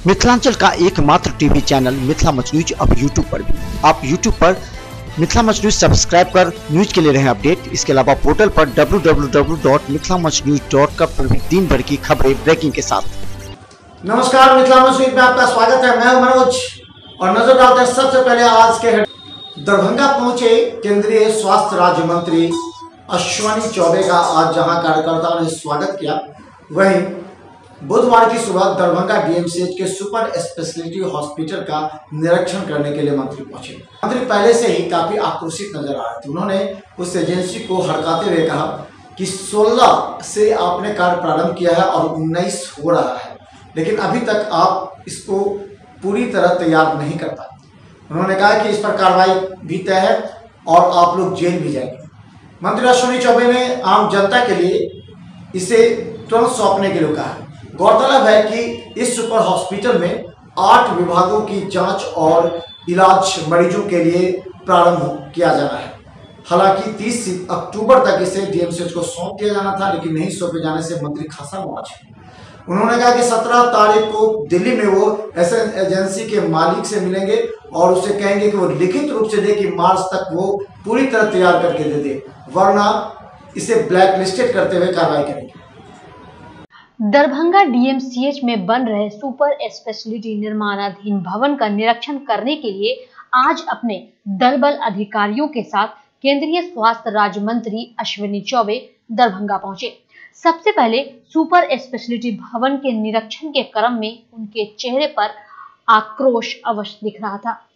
मिथिलांचल का एकमात्र TV channel Mithila much news अब यूट्यूब पर भी। आप यूट्यूब पर मिथिला मच न्यूज सब्सक्राइब कर न्यूज के लिए रहे अपडेट। इसके अलावा पोर्टल पर www.mithilamachnews.com पर भी दिन भर की खबरें ब्रेकिंग के साथ। नमस्कार, मिथिला मच न्यूज में आपका स्वागत है। मैं हूं मनोज और नजर डालते हैं सबसे पहले आज के दरभंगा पहुंचे केंद्रीय स्वास्थ्य राज्य मंत्री अश्विनी चौबे का आज जहां कार्यकर्ताओं ने स्वागत किया, वहीं बुधवार की सुबह दरभंगा डीएमसीएच के सुपर स्पेशलिटी हॉस्पिटल का निरीक्षण करने के लिए मंत्री पहुंचे। मंत्री पहले से ही काफी आक्रोशित नजर आ रहे थे। उन्होंने उस एजेंसी को हड़काते हुए कहा कि 16 से आपने कार्य प्रारंभ किया है और 19 हो रहा है, लेकिन अभी तक आप इसको पूरी तरह तैयार नहीं कर पाए। उन्होंने कहा कि इस पर कार्रवाई भी तय है और आप लोग जेल भी जाएंगे। मंत्री अश्विनी चौबे ने आम जनता के लिए इसे तुरंत सौंपने के लिए कहा है। गौरतलब है कि इस सुपर हॉस्पिटल में 8 विभागों की जांच और इलाज मरीजों के लिए प्रारंभ किया जाना है। हालांकि 30 अक्टूबर तक इसे डीएमसीएच को सौंप दिया जाना था, लेकिन नहीं सौंपे जाने से मंत्री खासा नाराज है। उन्होंने कहा कि 17 तारीख को दिल्ली में वो ऐसे एजेंसी के मालिक से मिलेंगे और उसे कहेंगे कि वो लिखित रूप से दे कि मार्च तक वो पूरी तरह तैयार करके दे दे, वरना इसे ब्लैक लिस्टेड करते हुए कार्रवाई करेंगे। दरभंगा डीएमसीएच में बन रहे सुपर स्पेशलिटी निर्माणाधीन भवन का निरीक्षण करने के लिए आज अपने दल बल अधिकारियों के साथ केंद्रीय स्वास्थ्य राज्य मंत्री अश्विनी चौबे दरभंगा पहुंचे। सबसे पहले सुपर स्पेशलिटी भवन के निरीक्षण के क्रम में उनके चेहरे पर आक्रोश अवश्य दिख रहा था।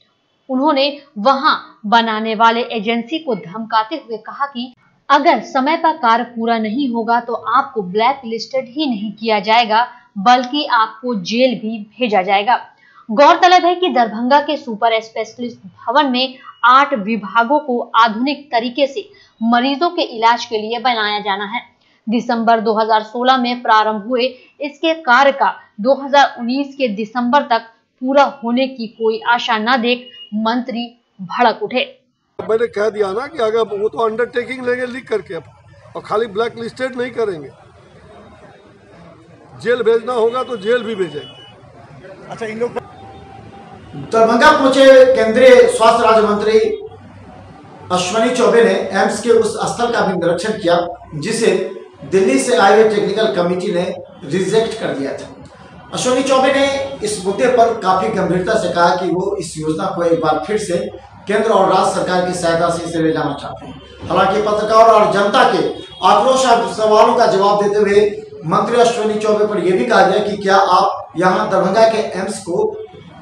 उन्होंने वहां बनाने वाले एजेंसी को धमकाते हुए कहा कि अगर समय पर कार्य पूरा नहीं होगा तो आपको ब्लैक लिस्टेड ही नहीं किया जाएगा, बल्कि आपको जेल भी भेजा जाएगा। गौरतलब है कि दरभंगा के सुपर स्पेशलिस्ट भवन में 8 विभागों को आधुनिक तरीके से मरीजों के इलाज के लिए बनाया जाना है। दिसंबर 2016 में प्रारंभ हुए इसके कार्य का 2019 के दिसंबर तक पूरा होने की कोई आशा न देख मंत्री भड़क उठे। मैंने कह दिया ना कि अगर वो तो अंडरटेकिंग लेंगे लिख करके और खाली ब्लैक लिस्टेड नहीं करेंगे, जेल भेजना होगा तो जेल भी भेजेंगे। अच्छा, इन लोग दरभंगा पहुंचे केंद्रीय स्वास्थ्य राज्य मंत्री अश्विनी चौबे ने एम्स के उस स्थल का भी निरीक्षण किया जिसे दिल्ली से आई हुई टेक्निकल कमेटी ने रिजेक्ट कर दिया था। अश्विनी चौबे ने इस मुद्दे पर काफी गंभीरता से कहा कि वो इस योजना को एक बार फिर से केंद्र और राज्य सरकार की सहायता से इसे ले जाना चाहते हैं। हालांकि पत्रकारों और जनता के आक्रोश सवालों का जवाब देते हुए मंत्री अश्विनी चौबे पर यह भी कहा गया कि क्या आप यहाँ दरभंगा के एम्स को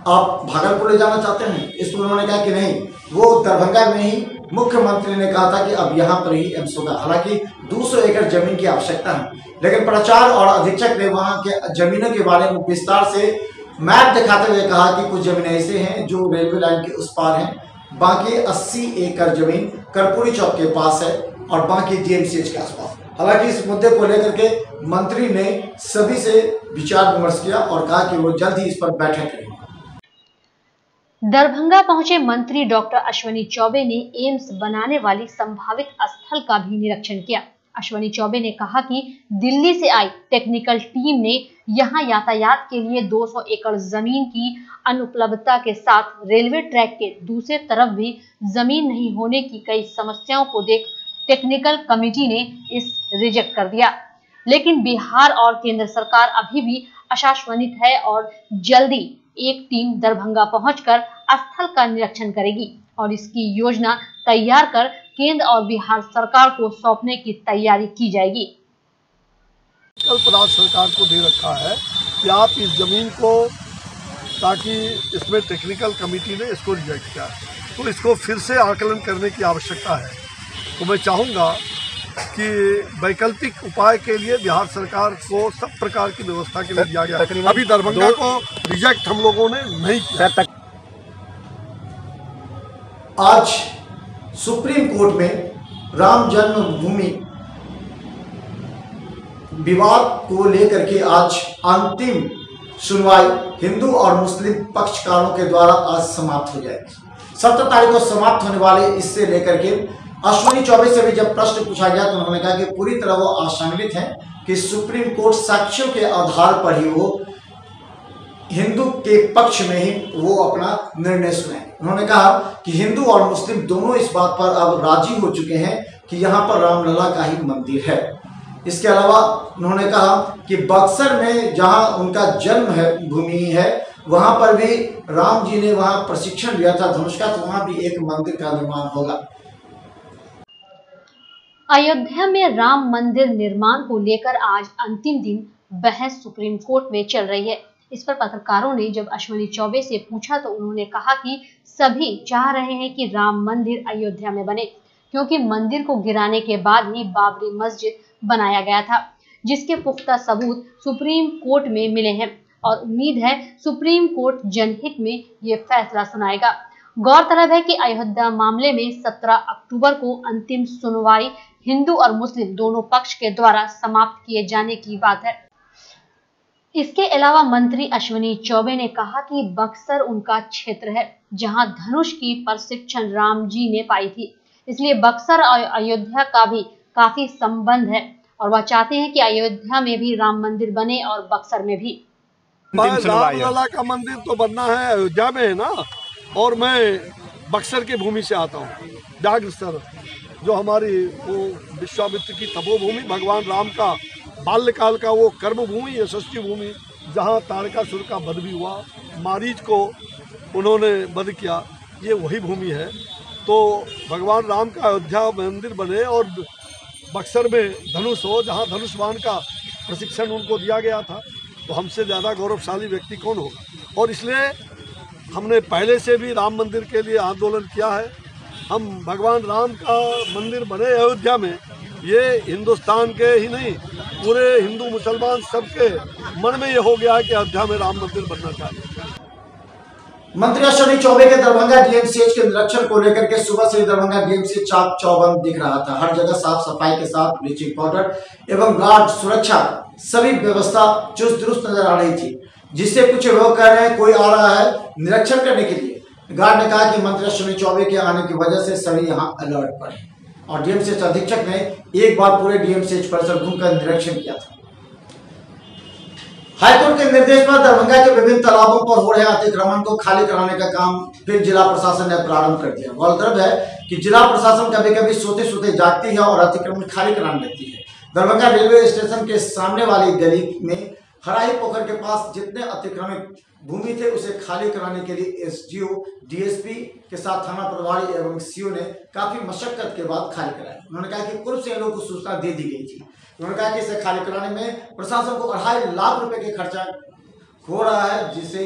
आप भागलपुर ले जाना चाहते हैं। इस पर उन्होंने कहा कि नहीं, वो दरभंगा में ही मुख्यमंत्री ने कहा था कि अब यहाँ पर ही एम्स होगा। हालांकि 200 एकड़ जमीन की आवश्यकता है, लेकिन प्राचार्य और अधीक्षक ने वहाँ के जमीनों के बारे में विस्तार से मैप दिखाते हुए कहा कि कुछ जमीन ऐसे हैं जो रेलवे लाइन के उस पार हैं, बाकी 80 एकड़ जमीन कर्पूरी चौक के पास है और बाकी डीएमसीएच के आसपास। हालांकि इस मुद्दे को लेकर के मंत्री ने सभी से विचार विमर्श किया और कहा कि वो जल्द ही इस पर बैठक करेंगे। दरभंगा पहुंचे मंत्री डॉक्टर अश्विनी चौबे ने एम्स बनाने वाली संभावित स्थल का भी निरीक्षण किया। अश्विनी चौबे ने कहा कि दिल्ली से आई टेक्निकल टीम ने यहां यातायात के लिए 200 एकड़ जमीन की अनुपलब्धता के साथ रेलवे ट्रैक के दूसरी तरफ भी जमीन नहीं होने की कई समस्याओं को देख टेक्निकल कमेटी ने इस रिजेक्ट कर दिया। लेकिन बिहार और केंद्र सरकार अभी भी आशान्वित है और जल्दी एक टीम दरभंगा पहुंचकर स्थल का निरीक्षण करेगी और इसकी योजना तैयार कर केंद्र और बिहार सरकार को सौंपने की तैयारी की जाएगी। कल राज्य सरकार को दे रखा है कि आप इस जमीन को, ताकि इसमें टेक्निकल कमेटी ने इसको रिजेक्ट किया, तो इसको फिर से आकलन करने की आवश्यकता है। तो मैं चाहूँगा कि वैकल्पिक उपाय के लिए बिहार सरकार को सब प्रकार की व्यवस्था के लिए दिया गया। अभी दरभंगा को रिजेक्ट हम लोगों ने नहीं किया। आज सुप्रीम कोर्ट में राम जन्मभूमि विवाद को लेकर के आज अंतिम सुनवाई हिंदू और मुस्लिम पक्षकारों के द्वारा आज समाप्त हो जाएगी। 17 तारीख को समाप्त होने वाले इससे लेकर के अश्विनी चौबे से भी जब प्रश्न पूछा गया तो उन्होंने कहा कि पूरी तरह वो आशान्वित हैं कि सुप्रीम कोर्ट साक्ष्यों के आधार पर ही वो हिंदू के पक्ष में ही वो अपना निर्णय सुनाए। उन्होंने कहा कि हिंदू और मुस्लिम दोनों इस बात पर अब राजी हो चुके हैं कि यहाँ पर रामलला का ही मंदिर है। इसके अलावा उन्होंने कहा कि बक्सर में जहाँ उनका जन्म है भूमि है, वहां पर भी राम जी ने वहां प्रशिक्षण लिया था धनुष का, तो वहां भी एक मंदिर का निर्माण होगा। अयोध्या में राम मंदिर निर्माण को लेकर आज अंतिम दिन बहस सुप्रीम कोर्ट में चल रही है। इस पर पत्रकारों ने जब अश्विनी चौबे से पूछा तो उन्होंने कहा कि सभी चाह रहे हैं कि राम मंदिर अयोध्या में बने, क्योंकि मंदिर को गिराने के बाद ही बाबरी मस्जिद बनाया गया था, जिसके पुख्ता सबूत सुप्रीम कोर्ट में मिले हैं और उम्मीद है सुप्रीम कोर्ट जनहित में ये फैसला सुनाएगा। गौरतलब है कि अयोध्या मामले में 17 अक्टूबर को अंतिम सुनवाई हिंदू और मुस्लिम दोनों पक्ष के द्वारा समाप्त किए जाने की बात है। इसके अलावा मंत्री अश्विनी चौबे ने कहा कि बक्सर उनका क्षेत्र है जहां धनुष की प्रशिक्षण राम जी ने पाई थी, इसलिए बक्सर और अयोध्या का भी काफी संबंध है और वह चाहते हैं कि अयोध्या में भी राम मंदिर बने और बक्सर में भी। रामलला का मंदिर तो बनना है अयोध्या में है ना, और मैं बक्सर की भूमि से आता हूँ। जागृतर जो हमारी वो विश्वामित्र की तपोभूमि, भगवान राम का बाल्यकाल का वो कर्म भूमि, यशस्वी भूमि, जहाँ तारकासुर का वध भी हुआ, मारीच को उन्होंने वध किया, ये वही भूमि है। तो भगवान राम का अयोध्या मंदिर बने और बक्सर में धनुष हो, जहाँ धनुष बाण का प्रशिक्षण उनको दिया गया था, तो हमसे ज़्यादा गौरवशाली व्यक्ति कौन होगा। और इसलिए हमने पहले से भी राम मंदिर के लिए आंदोलन किया है। हम भगवान राम का मंदिर बने अयोध्या में, ये हिंदुस्तान के ही नहीं पूरे हिंदू मुसलमान सबके मन में ये हो गया है कि अयोध्या में राम मंदिर बनना चाहिए। मंत्री अश्विनी चौबे के दरभंगा डीएमसीएच के निरीक्षण को लेकर के सुबह से दरभंगा डीएमसीएच चाक चौबंद दिख रहा था। हर जगह साफ सफाई के साथ ब्लीचिंग पाउडर एवं गार्ड सुरक्षा सभी व्यवस्था चुस्त दुरुस्त नजर आ रही थी, जिससे कुछ लोग कह रहे हैं कोई आ रहा है निरीक्षण करने के लिए। गार्ड ने कहा कि मंत्री अश्विनी चौबे के आने की वजह से सभी यहाँ अलर्ट पर हैं और डीएमसीएच अधीक्षक ने एक बार पूरे डीएमसीएच परिसर घूमकर निरीक्षण किया था। हाईकोर्ट के निर्देश पर दरभंगा के विभिन्न तालाबों पर हो रहे अतिक्रमण को खाली कराने का काम फिर जिला प्रशासन ने प्रारंभ कर दिया। गौरतलब है कि जिला प्रशासन कभी कभी सोते सोते जागती है और अतिक्रमण खाली कराने लगती है। दरभंगा रेलवे स्टेशन के सामने वाली गली में हराही पोखर के पास जितने अतिक्रमित भूमि थे उसे खाली कराने के लिए एसडीओ, डीएसपी के साथ थाना प्रभारी एवं सीओ ने काफी मशक्कत के बाद खाली कराया। उन्होंने कहा कि पूर्व से इन लोगों को सूचना दे दी गई थी। उन्होंने कहा कि इसे खाली कराने में प्रशासन को 2.5 लाख रुपए के खर्चा हो रहा है, जिसे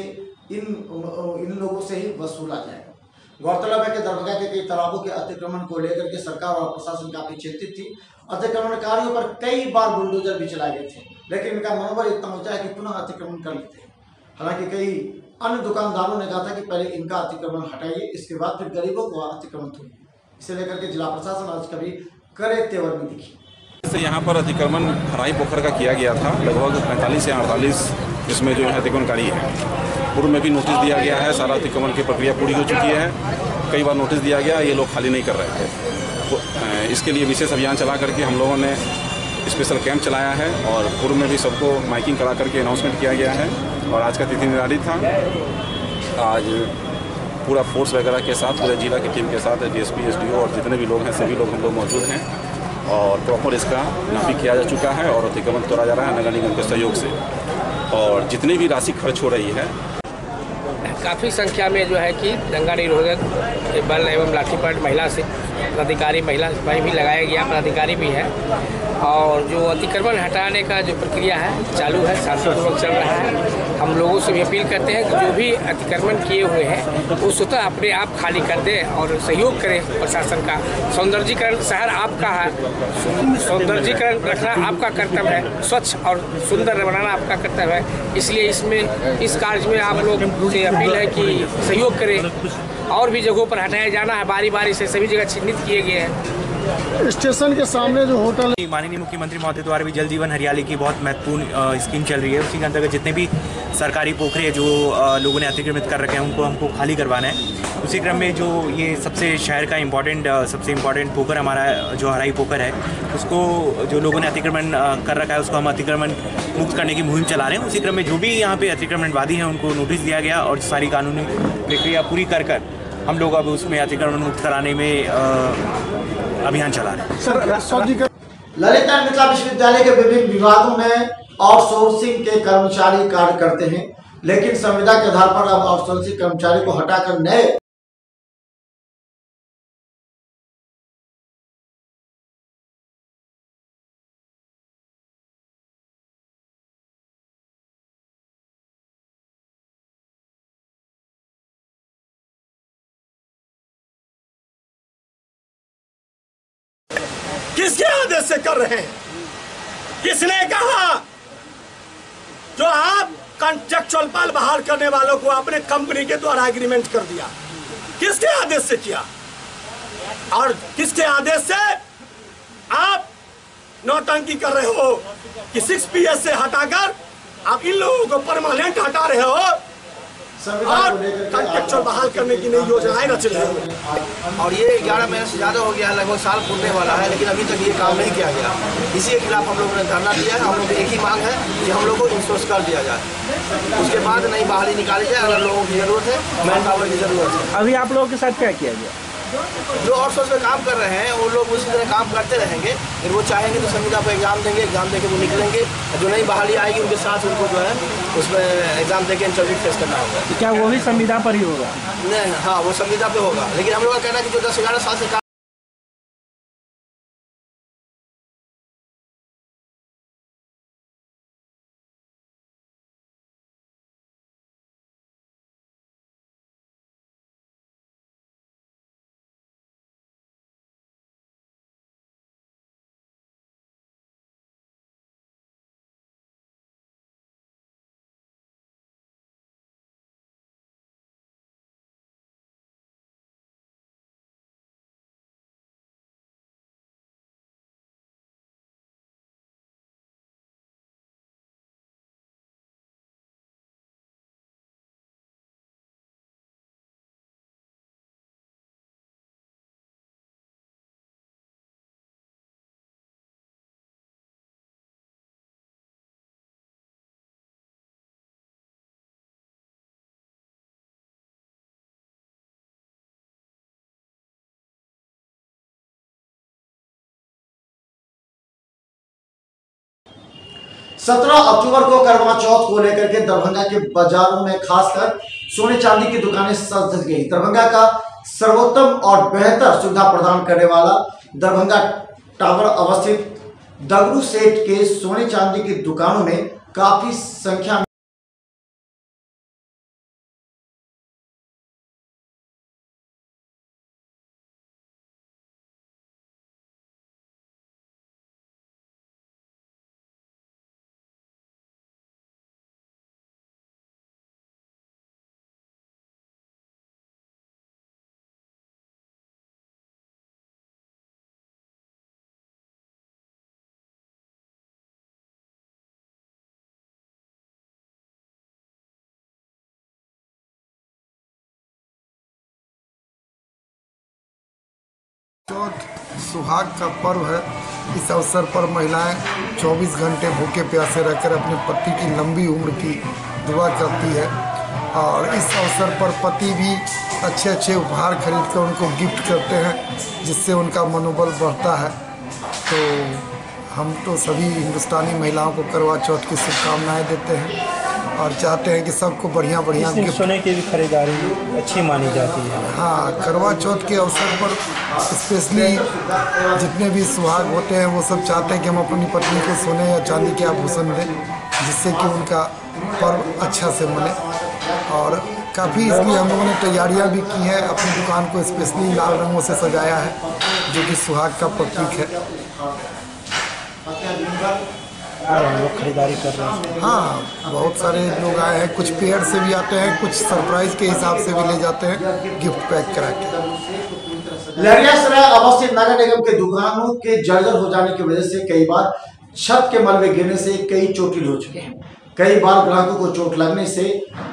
इन लोगों से ही वसूला जाएगा। गौरतलब है कि दरभंगा के कई तालाबों के अतिक्रमण को लेकर के सरकार और प्रशासन काफी चिंतित थी। अतिक्रमणकारियों पर कई बार बुलडोजर भी चलाए गए थे, लेकिन इनका मनोबल इतना ऊंचा है कि पुनः अतिक्रमण कर लेते हैं। हालांकि कई अन्य दुकानदारों ने कहा था कि पहले इनका अतिक्रमण हटाइए, इसके बाद फिर गरीबों को अतिक्रमण होगी। इसे लेकर के जिला प्रशासन आज कभी करे तेवर में दिखी। यहाँ पर अतिक्रमण हराही पोखर का किया गया था, लगभग 45 या 48 इसमें जो है अतिक्रमणकारी है। पूर्व में भी नोटिस दिया गया है, सारा अतिक्रमण की प्रक्रिया पूरी हो चुकी है। कई बार नोटिस दिया गया, ये लोग खाली नहीं कर रहे थे। तो इसके लिए विशेष अभियान चला करके हम लोगों ने स्पेशल कैंप चलाया है और पूर्व में भी सबको माइकिंग करा करके अनाउंसमेंट किया गया है। और आज का तिथि निर्धारित था, आज पूरा फोर्स वगैरह के साथ, पूरे जिला की टीम के साथ डीएसपी, एसडीओ और जितने भी लोग हैं सभी लोग हम लोग मौजूद हैं और प्रॉपर इसका नापी किया जा चुका है और अतिक्रमण तोड़ा जा रहा है नगर निगम के सहयोग से। और जितनी भी राशि खर्च हो रही है, काफ़ी संख्या में जो है कि दंगा निरोधक बल एवं लाठीचार्ज महिला से पदाधिकारी, महिला सिपाही भी लगाया गया, पदाधिकारी भी है। और जो अतिक्रमण हटाने का जो प्रक्रिया है चालू है, शांतिपूर्वक चल रहा है। हम लोगों से भी अपील करते हैं कि जो भी अतिक्रमण किए हुए हैं वो स्वतः अपने आप खाली कर दें और सहयोग करें प्रशासन का। सौंदर्यीकरण शहर आपका है, सौंदर्यीकरण रखना आपका कर्तव्य है, स्वच्छ और सुंदर बनाना आपका कर्तव्य है। इसलिए इसमें इस कार्य में आप लोग से अपील है कि सहयोग करें। और भी जगहों पर हटाया जाना है, बारी बारी से सभी जगह चिन्हित किए गए हैं। स्टेशन के सामने जो होटल माननीय मुख्यमंत्री महोदय द्वारा भी जल जीवन हरियाली की बहुत महत्वपूर्ण स्कीम चल रही है। उसी के अंतर्गत जितने भी सरकारी पोखरे जो लोगों ने अतिक्रमित कर रखे हैं उनको हमको खाली करवाना है। उसी क्रम में जो ये सबसे शहर का सबसे इम्पॉर्टेंट पोखर हमारा जो हराई पोखर है, उसको जो लोगों ने अतिक्रमण कर रखा है उसको हम अतिक्रमण मुक्त करने की मुहिम चला रहे हैं। उसी क्रम में जो भी यहाँ पे अतिक्रमणवादी हैं उनको नोटिस दिया गया और सारी कानूनी प्रक्रिया पूरी कर हम लोग अब उसमें अतिक्रमण मुक्त कराने में अभियान चला रहे हैं। ललित मिथिला विश्वविद्यालय के विभिन्न विभागों में आउटसोर्सिंग के कर्मचारी कार्य करते हैं, लेकिन संविदा के आधार पर अब आउटसोर्सिंग कर्मचारी को हटाकर नए किसके आदेश से कर रहे हैं? किसने कहा जो आप कॉन्ट्रैक्चुअल माल बहाल करने वालों को अपने कंपनी के द्वारा एग्रीमेंट कर दिया? किसके आदेश से किया? और किसके आदेश से आप नौटंकी कर रहे हो कि 6PS से हटाकर आप इन लोगों को परमानेंट हटा रहे हो और कॉन्ट्रैक्चुअल बहाल करने की नई योजनाएं रच रहे हो। और ये 11 महीने से ज़्यादा हो गया है, लगभग साल पूरने वाला है, लेकिन अभी तक ये काम नहीं किया गया। इसी के खिलाफ हम लोगों ने धरना दिया है। हम लोग की एक ही मांग है कि हम लोग को इंश्योरेंस कर दिया जाए, उसके बाद नई बहाली निकाली जाए। अगर लोगों की ज़रूरत है, मैन पावर की ज़रूरत है। अभी आप लोगों के साथ क्या किया गया? जो आउटसोर्स में काम कर रहे हैं वो लोग उसी तरह काम करते रहेंगे। फिर वो चाहेंगे तो संविदा पर एग्जाम देंगे, एग्जाम देके वो निकलेंगे। जो नई बहाली आएगी उनके साथ उनको जो है उसमें एग्जाम देके इंटरव्यू फेस करना होगा। तो क्या वो भी संविदा पर ही होगा? नहीं, हाँ, वो संविदा पे होगा, लेकिन हम लोग का कहना है कि जो 10-11 साल से सत्रह अक्टूबर को करवा चौथ को लेकर के दरभंगा के बाजारों में खासकर सोने चांदी की दुकानें सज गई। दरभंगा का सर्वोत्तम और बेहतर सुविधा प्रदान करने वाला दरभंगा टावर अवस्थित दगड़ू सेठ के सोने चांदी की दुकानों में काफी संख्या में चौथ सुहाग का पर्व है। इस अवसर पर महिलाएं 24 घंटे भूखे प्यासे रहकर अपने पति की लंबी उम्र की दुआ करती है और इस अवसर पर पति भी अच्छे अच्छे उपहार खरीद कर उनको गिफ्ट करते हैं, जिससे उनका मनोबल बढ़ता है। तो हम तो सभी हिंदुस्तानी महिलाओं को करवा चौथ की शुभकामनाएँ देते हैं और चाहते हैं कि सबको बढ़िया गिफ्ट। सोने की भी खरीदारी अच्छी मानी जाती है। हाँ, करवा चौथ के अवसर पर स्पेशली जितने भी सुहाग होते हैं वो सब चाहते हैं कि हम अपनी पत्नी को सोने या चांदी के आभूषण दें, जिससे कि उनका पर्व अच्छा से मने। और काफ़ी इसलिए हम लोगों ने तैयारियां भी की हैं। अपनी दुकान को स्पेशली लाल रंगों से सजाया है, जो कि सुहाग का प्रतीक है। लोग खरीदारी कर रहे हैं। हाँ, बहुत सारे लोग आए हैं, कुछ पेड़ से भी आते हैं, कुछ सरप्राइज़ के हिसाब से भी ले जाते हैं गिफ्ट पैक करा के। लहरियासराय अवस्थित नगर निगम के दुकानों के जर्जर हो जाने की वजह से कई बार छत के मलबे गिरने से कई चोटिल हो चुके हैं। कई बार ग्राहकों को चोट लगने से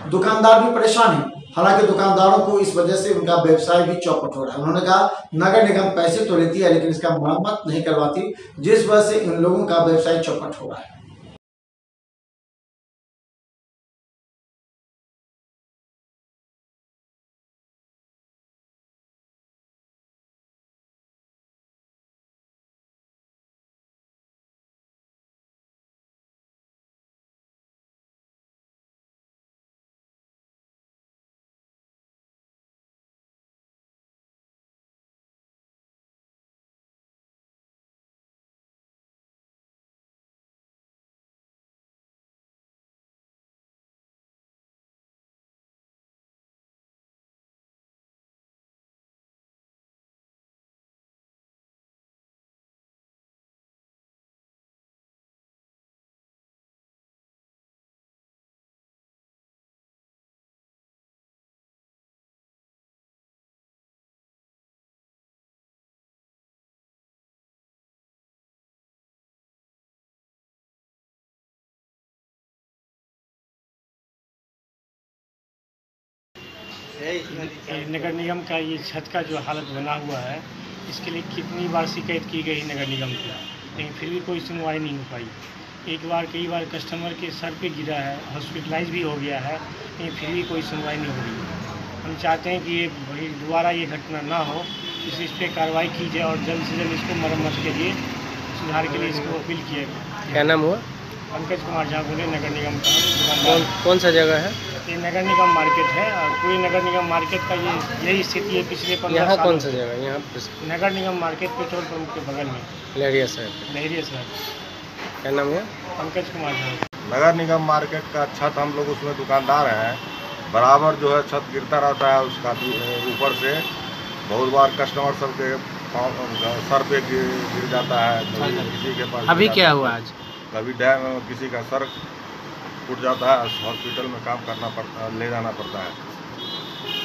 दुकानदार भी परेशान हैं। हालांकि दुकानदारों को इस वजह से उनका व्यवसाय भी चौपट हो रहा है। उन्होंने कहा नगर निगम पैसे तो लेती है लेकिन इसका मरम्मत नहीं करवाती, जिस वजह से इन लोगों का व्यवसाय चौपट हो रहा है। नगर निगम का ये छत का जो हालत बना हुआ है, इसके लिए कितनी बार शिकायत की गई नगर निगम को, लेकिन फिर भी कोई सुनवाई नहीं हो पाई। कई बार कस्टमर के सर पे गिरा है, हॉस्पिटलाइज भी हो गया है, लेकिन फिर भी कोई सुनवाई नहीं हो रही है। हम चाहते हैं कि ये दोबारा ये घटना ना हो, इस पर कार्रवाई की जाए और जल्द से जल्द इसको मरम्मत के लिए, सुधार के लिए इसको अपील किया गया। क्या नाम हुआ? पंकज कुमार झा बोले, नगर निगम का दुकानदार। कौन सा जगह है? ये नगर निगम मार्केट है और पूरी नगर निगम मार्केट का यही स्थिति है पिछले 15 साल। कौन सा जगह? यहाँ नगर निगम मार्केट पेट्रोल पंप के बगल में, लहरियासराय। क्या नाम है? पंकज कुमार झा। नगर निगम मार्केट का छत, हम लोग उसमें दुकानदार हैं, बराबर जो है छत गिरता रहता है उसका ऊपर से। बहुत बार कस्टमर सब के सर पे गिर जाता है, किसी के पास। अभी क्या हुआ आज? कभी किसी का सर फूट जाता है, हॉस्पिटल में काम करना पड़ता है, ले जाना पड़ता है।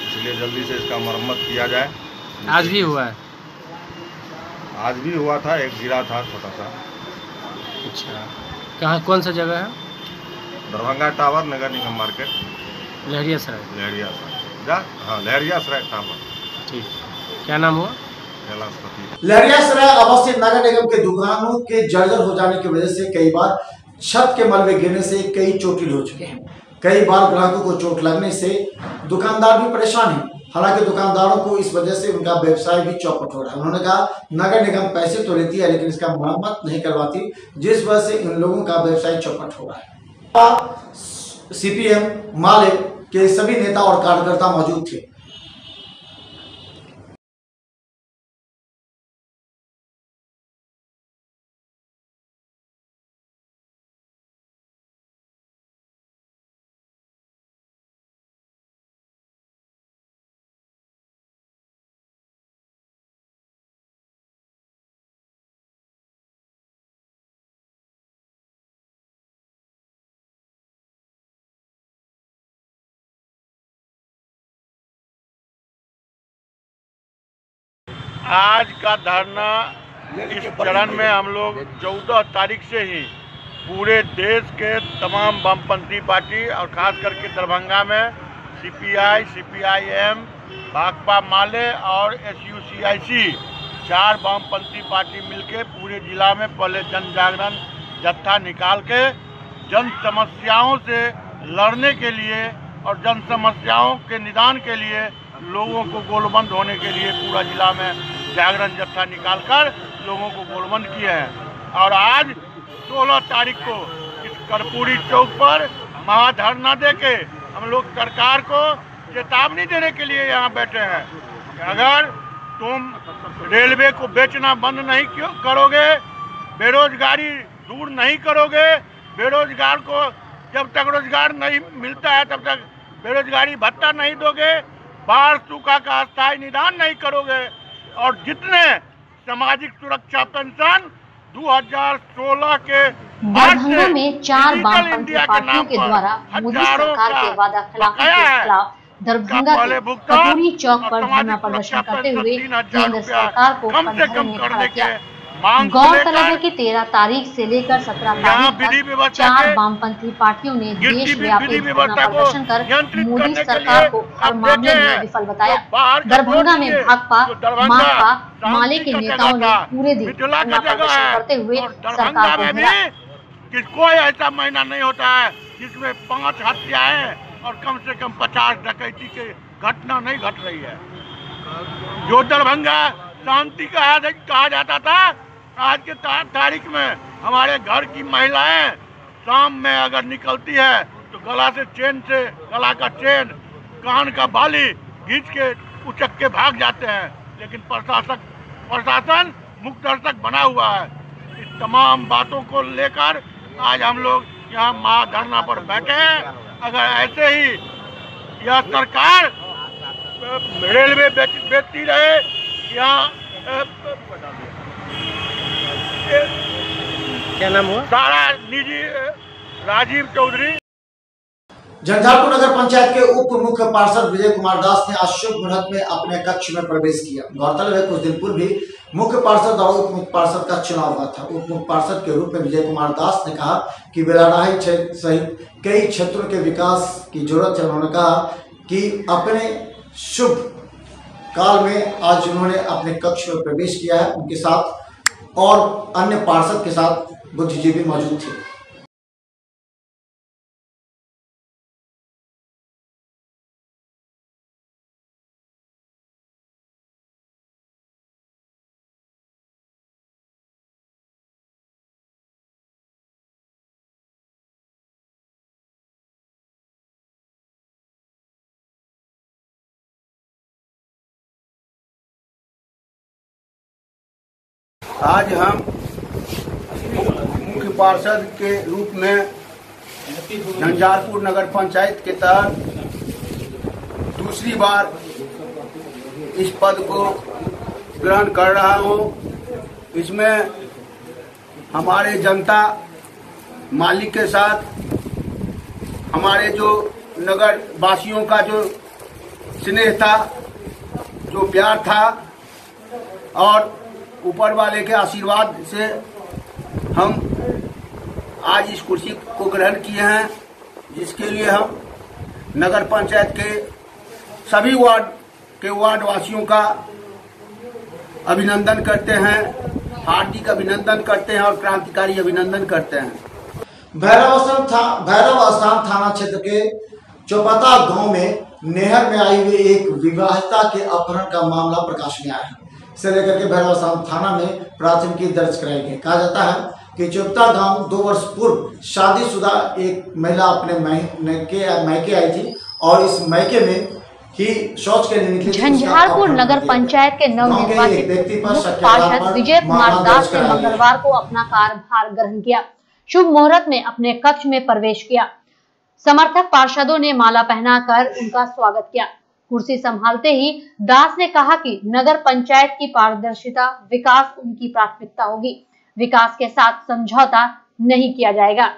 इसलिए जल्दी से इसका मरम्मत किया जाए। आज भी हुआ है? आज भी हुआ था, एक गिरा था छोटा सा। अच्छा, कहाँ, कौन सा जगह है? दरभंगा टावर, नगर निगम मार्केट, लहरियासराय। हाँ, लहरियासराय टावर। ठीक, क्या नाम हुआ? लहरियासराय अवस्थित नगर निगम के दुकानों के जर्जर हो जाने की वजह से कई बार छत के मलबे गिरने से कई चोटिल हो चुके हैं। कई बार ग्राहकों को चोट लगने से दुकानदार भी परेशान हैं। हालांकि दुकानदारों को इस वजह से उनका व्यवसाय भी चौपट हो रहा है। उन्होंने कहा नगर निगम पैसे तो लेती है लेकिन इसका मरम्मत नहीं करवाती, जिस वजह से इन लोगों का व्यवसाय चौपट हो रहा है। सीपीएम माले के सभी नेता और कार्यकर्ता मौजूद थे। आज का धरना इस चरण में हम लोग 14 तारीख से ही पूरे देश के तमाम वामपंथी पार्टी और खास करके दरभंगा में सीपीआई, सीपीआईएम, भाकपा माले और एसयूसीआईसी 4 वामपंथी पार्टी मिलके पूरे जिला में पहले जन जागरण जत्था निकाल के जन समस्याओं से लड़ने के लिए और जन समस्याओं के निदान के लिए लोगों को गोलबंद होने के लिए पूरा जिला में जागरण जत्था निकालकर लोगों को गोलबंद किए हैं। और आज 16 तारीख को इस कर्पूरी चौक पर महाधरना देके हम लोग सरकार को चेतावनी देने के लिए यहाँ बैठे हैं कि अगर तुम रेलवे को बेचना बंद नहीं क्यों करोगे, बेरोजगारी दूर नहीं करोगे, बेरोजगार को जब तक रोजगार नहीं मिलता है तब तक बेरोजगारी भत्ता नहीं दोगे, बाढ़ सूखा का अस्थायी निदान नहीं करोगे और जितने सामाजिक सुरक्षा पेंशन 2016 के दरभंगा में 4 वामपंथी पार्टियों के द्वारा मोदी सरकार के वादा खिलाफी के खिलाफ दरभंगा के कपूरी चौक पर धरना प्रदर्शन करते हुए केंद्र सरकार को कटघरे में खड़ा किया। गौरतलब है कि 13 तारीख से लेकर 17 तारीख तक 4 वामपंथी पार्टियों ने देशव्यापी धरना प्रदर्शन कर मोदी सरकार को हर मामले में विफल बताया। दरभंगा में भाकपा, माकपा, माले के नेताओं ने पूरे दिन धरना प्रदर्शन करते हुए सरकार को घेरा। कोई ऐसा महीना नहीं होता है जिसमें 5 हत्याएं और कम से कम 50 डकैती की घटना नहीं घट रही है। जो दरभंगा शांति का कहा जाता था, आज के तारीख में हमारे घर की महिलाएं शाम में अगर निकलती है तो गला का चेन, कान का बाली खींच के उचक के भाग जाते हैं। लेकिन प्रशासन मुक्त दर्शक बना हुआ है। इस तमाम बातों को लेकर आज हम लोग यहाँ महाधरना पर बैठे हैं। अगर ऐसे ही यह सरकार रेलवे बेचती रहे, यहाँ क्या नाम हुआ, सारा निजी राजीव चौधरी। झंझारपुर नगर पंचायत के उप मुख्य पार्षद विजय कुमार दास ने आज शुभ मुहूर्त में अपने कक्ष में प्रवेश किया। गौरतलब है कुछ दिन पूर्व भी मुख्य पार्षद और उप मुख्य पार्षद का चुनाव हुआ था। उप मुख्य पार्षद के रूप में विजय कुमार दास ने कहा कि बेलाडाही क्षेत्र सहित कई क्षेत्रों के विकास की जरूरत है। उन्होंने कहा कि अपने शुभ काल में आज उन्होंने अपने कक्ष में प्रवेश किया है। उनके साथ और अन्य पार्षद के साथ बुद्धिजीवी मौजूद थे। आज हम मुख्य पार्षद के रूप में झंझारपुर नगर पंचायत के तहत दूसरी बार इस पद को ग्रहण कर रहा हूं। इसमें हमारे जनता मालिक के साथ हमारे जो नगर वासियों का जो स्नेह था, जो प्यार था और ऊपर वाले के आशीर्वाद से हम आज इस कुर्सी को ग्रहण किए हैं, जिसके लिए हम नगर पंचायत के सभी वार्ड वासियों का अभिनंदन करते हैं, हार्दिक अभिनंदन करते हैं और क्रांतिकारी अभिनंदन करते हैं। भैरव स्थान थाना क्षेत्र के चौपता गांव में नहर में आई हुई एक विवाहिता के अपहरण का मामला प्रकाश में आया है। इसे लेकर के भैरव स्थान थाना में प्राथमिकी दर्ज कराई गई। कहा जाता है कि चौपता गांव 2 वर्ष पूर्व शादीशुदा एक महिला अपने मैके आई थी और इस मैके में ही शौच के लिए निकली। झंझारपुर नगर पंचायत के नवनिर्वाचित पार्षद विजय कुमार दास ने मंगलवार को अपना कार्यभार ग्रहण किया। शुभ मुहूर्त में अपने कक्ष में प्रवेश किया। समर्थक पार्षदों ने माला पहनाकर उनका स्वागत किया। कुर्सी संभालते ही दास ने कहा कि नगर पंचायत की पारदर्शिता, विकास उनकी प्राथमिकता होगी। विकास के साथ समझौता नहीं किया जाएगा।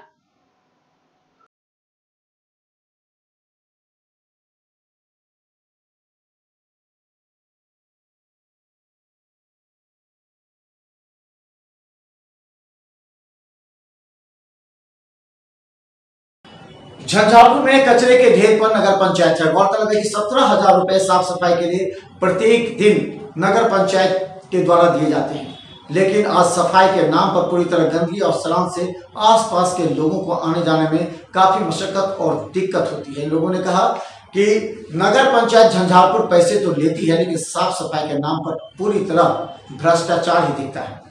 झंझारपुर में कचरे के ढेर पर नगर पंचायत है। गौरतलब है कि 17,000 रुपए साफ सफाई के लिए प्रत्येक दिन नगर पंचायत के द्वारा दिए जाते हैं, लेकिन आज सफाई के नाम पर पूरी तरह गंदगी और सड़ान से आसपास के लोगों को आने जाने में काफी मशक्कत और दिक्कत होती है। लोगों ने कहा कि नगर पंचायत झंझारपुर पैसे तो लेती है, लेकिन साफ सफाई के नाम पर पूरी तरह भ्रष्टाचार ही दिखता है।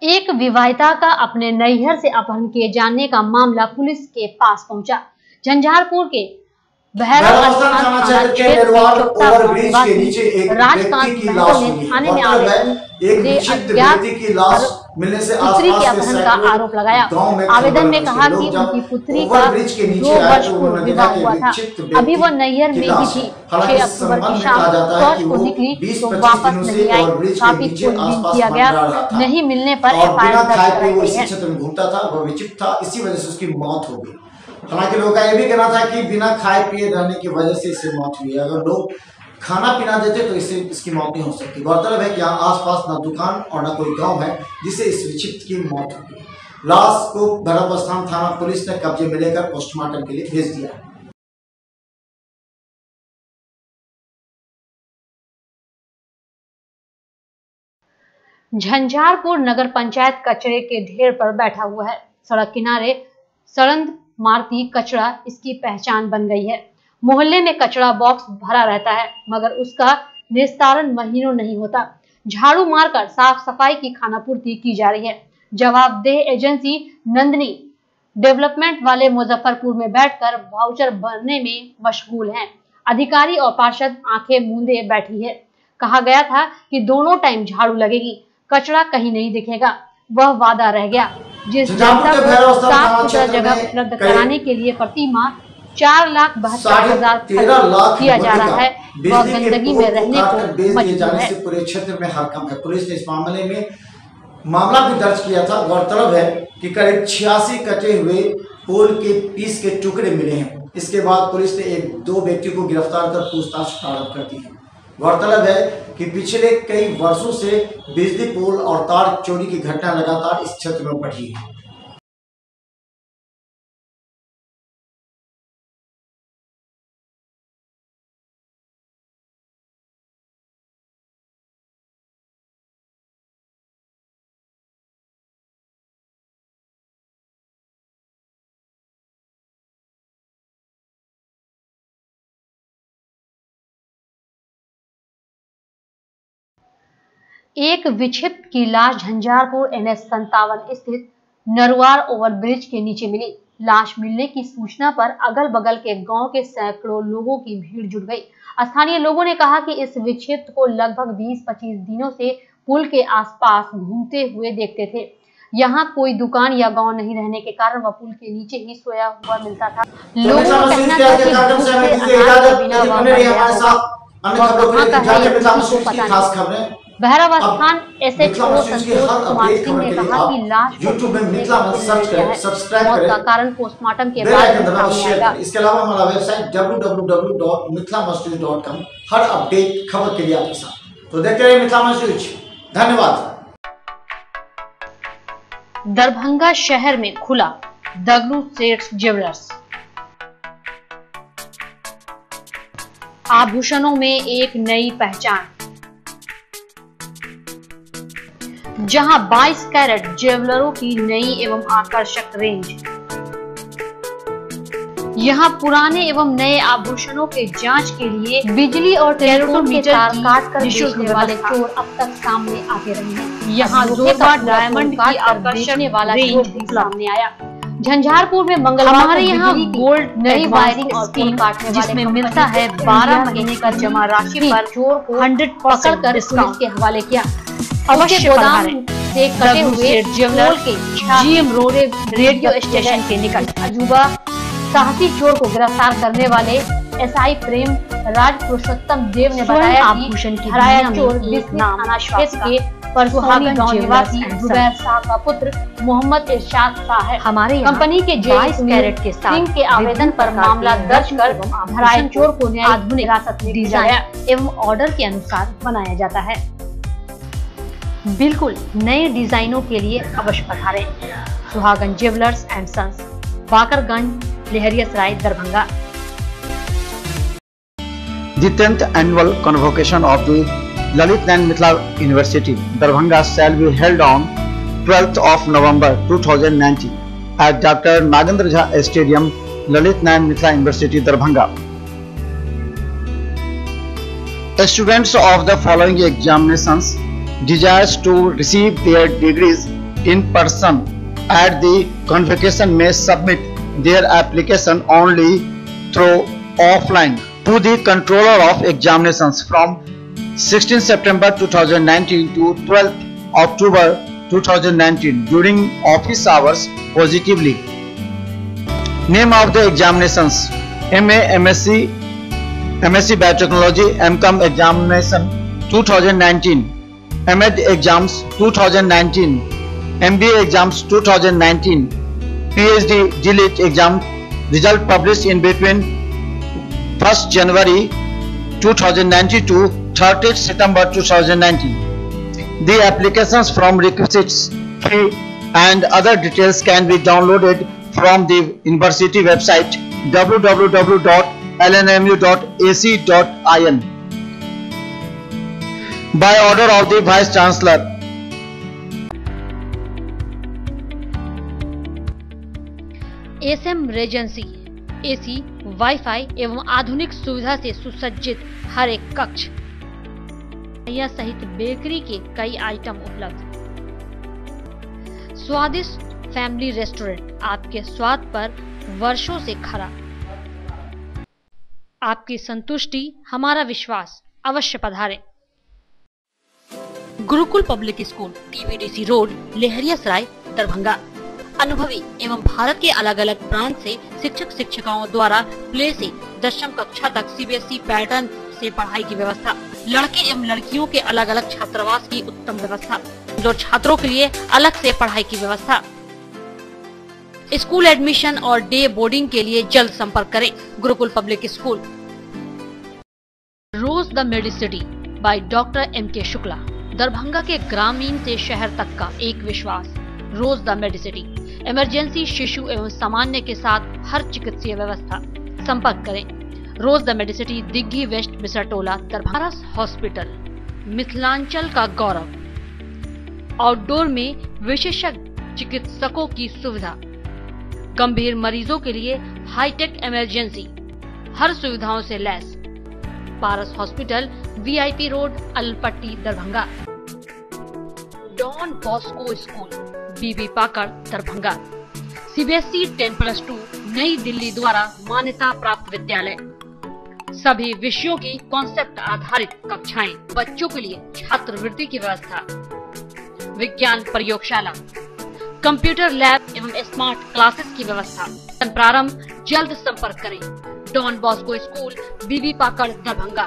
एक विवाहिता का अपने नैहर से अपहरण किए जाने का मामला पुलिस के पास पहुंचा। झंझारपुर के भैरवस्थान थाना क्षेत्र के नेरवाड़ ओवरब्रिज के नीचे एक व्यक्ति की लाश मिली। थाने में एक विक्षिप्त व्यक्ति की लाश मिलने से पुत्री के अपहरण का आरोप लगाया। आवेदन में कहा कि उनकी पुत्री का 2 वर्ष पूर्व विवाह हुआ था, अभी वह नैहर में ही थी। 6 अक्टूबर की शाम चर्च को निकली तो वापस नहीं आई। काफी खोजबीन किया गया, नहीं मिलने पर एफआईआर दर्ज कराई गई है। क्षेत्र में घूमता था, वह विक्षिप्त था, इसी वजह से उसकी मौत हो गई। हालांकि लोगों का यह भी कहना था कि बिना खाए पिए रहने की वजह से इससे मौत हुई है। अगर लोग खाना पीना देते तो इसकी मौत नहीं हो सकती। गौरतलब है कि यहाँ आसपास न दुकान और न कोई गांव है जिससे इस विक्षिप्त की मौत हो गई। लाश को भैरवस्थान थाना पुलिस ने कब्जे में लेकर पोस्टमार्टम के लिए भेज दिया। झंझारपुर नगर पंचायत कचरे के ढेर पर बैठा हुआ है। सड़क किनारे सड़ंद मारती कचरा इसकी पहचान बन गई है। मोहल्ले में कचरा बॉक्स भरा रहता है मगर उसका निस्तारण महीनों नहीं होता। झाड़ू मारकर साफ सफाई की खानापूर्ति की जा रही है। जवाबदेह एजेंसी नंदिनी डेवलपमेंट वाले मुजफ्फरपुर में बैठकर वाउचर भरने में मशगूल हैं। अधिकारी और पार्षद आंखें मूंदे बैठी है। कहा गया था कि दोनों टाइम झाड़ू लगेगी, कचरा कहीं नहीं दिखेगा, वह वादा रह गया। जिस जनता को साफ सुथरा जगह उपलब्ध कराने के लिए प्रति माह 4,72,000 किया जा रहा है, वह गंदगी में रहने को मजबूर है। पूरे क्षेत्र में हड़कंप है। पुलिस ने इस मामले में मामला भी दर्ज किया था। गौरतलब है कि करीब 86 कटे हुए पोल के पीस के टुकड़े मिले हैं। इसके बाद पुलिस ने 2 व्यक्ति को गिरफ्तार कर पूछताछ प्रारंभ कर दी है। गौरतलब है कि पिछले कई वर्षों से बिजली पोल और तार चोरी की घटना लगातार इस क्षेत्र में बढ़ी है। एक विक्षिप्त की लाश झंझारपुर NH 57 स्थित नरवार ओवरब्रिज के नीचे मिली। लाश मिलने की सूचना पर अगल बगल के गांव के सैकड़ों लोगों की भीड़ जुट गई। स्थानीय लोगों ने कहा कि इस विक्षिप्त को लगभग 20-25 दिनों से पुल के आसपास घूमते हुए देखते थे। यहाँ कोई दुकान या गांव नहीं रहने के कारण वह पुल के नीचे ही सोया हुआ मिलता था। लोगों का कहना था कि धूप से अनाज के बिना वह मर गया होगा। वह कहाँ का है ये किसी को पता नहीं। बहरावस्थान SHO संतोष कुमार सिंह ने कहा कि लाश मौत का कारण पोस्टमार्टम के बाद सामने आएगा। इसके अलावा हमारा वेबसाइट www.mithlamasnews.com हर अपडेट खबर के लिए आपके साथ। तो देखते रहिए मिथिलामंच न्यूज। धन्यवाद। दरभंगा शहर में खुला दगलू सेठ ज्वेलर्स। आभूषणों में एक नई पहचान, जहां 22 कैरेट ज्वेलरों की नई एवं आकर्षक रेंज। यहां पुराने एवं नए आभूषणों के जांच के लिए बिजली और टेलीफोन के तार काट कर बेचने वाले चोर अब तक सामने आते रहे हैं। यहां जोरदार डायमंड की आकर्षण वाला चोर भी सामने आया। झंझारपुर में मंगलवार हमारे यहाँ गोल्ड नई वायरिंग स्कीम जिसमें मिलता है 12 महीने का जमा राशि पर चोर को 100% कर पुलिस के हवाले किया। अवश्य गोदाम से कटे हुए ज्वेलर के GM रोड रेडियो स्टेशन के निकट अजूबा साहसी चोर को गिरफ्तार करने वाले SI प्रेम राज पुरुषोत्तम देव ने बताया आभूषण की हराया चोर थाना क्षेत्र के परसोहानी गांव निवासी जुबैर शाह का पुत्र मोहम्मद इरशाद शाह है। हमारे कंपनी के 22 कैरेट के साथ के आवेदन पर मामला दर्ज कर हराया चोर को आधुनिक हिरासत में लिया गया एवं ऑर्डर के अनुसार बनाया जाता है। बिल्कुल नए डिजाइनों के लिए अवश्य पधारें। Suhagan Jewellers and Sons, Bakarganj, Laheriasarai, Darbhanga. The 10th annual convocation of the Lalit Nayan Mithila University, Darbhanga shall be held on 12th of November 2019 at Dr. Nagendra Jha Stadium, Lalit Nayan Mithila University, Darbhanga. The students of the following examinations desires to receive their degrees in person at the convocation may submit their application only through offline to the Controller of Examinations from 16 September 2019 to 12 October 2019 during office hours positively. Name of the examinations: MA, MSc Biotechnology, MCom examination 2019, MEd exams 2019, MBA exams 2019, PhD DLit exam result published in between 1st January 2019 to 30th September 2019. The applications from requisites, fee and other details can be downloaded from the university website www.lnmu.ac.in by order of the Vice Chancellor. SM Regency AC, wifi एवं आधुनिक सुविधा से सुसज्जित हर एक कक्ष सहित bakery के कई आइटम उपलब्ध। स्वादिष्ट फैमिली रेस्टोरेंट आपके स्वाद पर वर्षों से खरा। आपकी संतुष्टि हमारा विश्वास। अवश्य पधारें। Gurukul public school, TBDC road, Laheriasarai, Darbhanga. अनुभवी एवं भारत के अलग अलग प्रांत से शिक्षक शिक्षिकाओं द्वारा प्ले से 10वीं कक्षा तक सीबीएसई पैटर्न से पढ़ाई की व्यवस्था। लड़के एवं लड़कियों के अलग अलग छात्रावास की उत्तम व्यवस्था। जो छात्रों के लिए अलग से पढ़ाई की व्यवस्था। स्कूल एडमिशन और डे बोर्डिंग के लिए जल्द संपर्क करें। Gurukul public school. Rose the Medicity by doctor MK Shukla. Darbhanga के ग्रामीण से शहर तक का एक विश्वास। रोज द मेडिसिटी। इमरजेंसी, शिशु एवं सामान्य के साथ हर चिकित्सीय व्यवस्था। संपर्क करें। Rose the medicity, Digghi west, Bisartola, Darbhanga. Hospital, Mithilanchal का गौरव। आउटडोर में विशेषज्ञ चिकित्सकों की सुविधा। गंभीर मरीजों के लिए हाईटेक इमरजेंसी, हर सुविधाओं से लैस। Paras hospital, VIP road, Alpatti, Darbhanga. Don Bosco school, BB Pakar, Darbhanga. CBSE 10+2 नई दिल्ली द्वारा मान्यता प्राप्त विद्यालय। सभी विषयों की कॉन्सेप्ट आधारित कक्षाएं। बच्चों के लिए छात्रवृत्ति की व्यवस्था। विज्ञान प्रयोगशाला, कंप्यूटर लैब एवं स्मार्ट क्लासेस की व्यवस्था। प्रारंभ। जल्द संपर्क करें। Don Bosco school, BB Pakar, Darbhanga.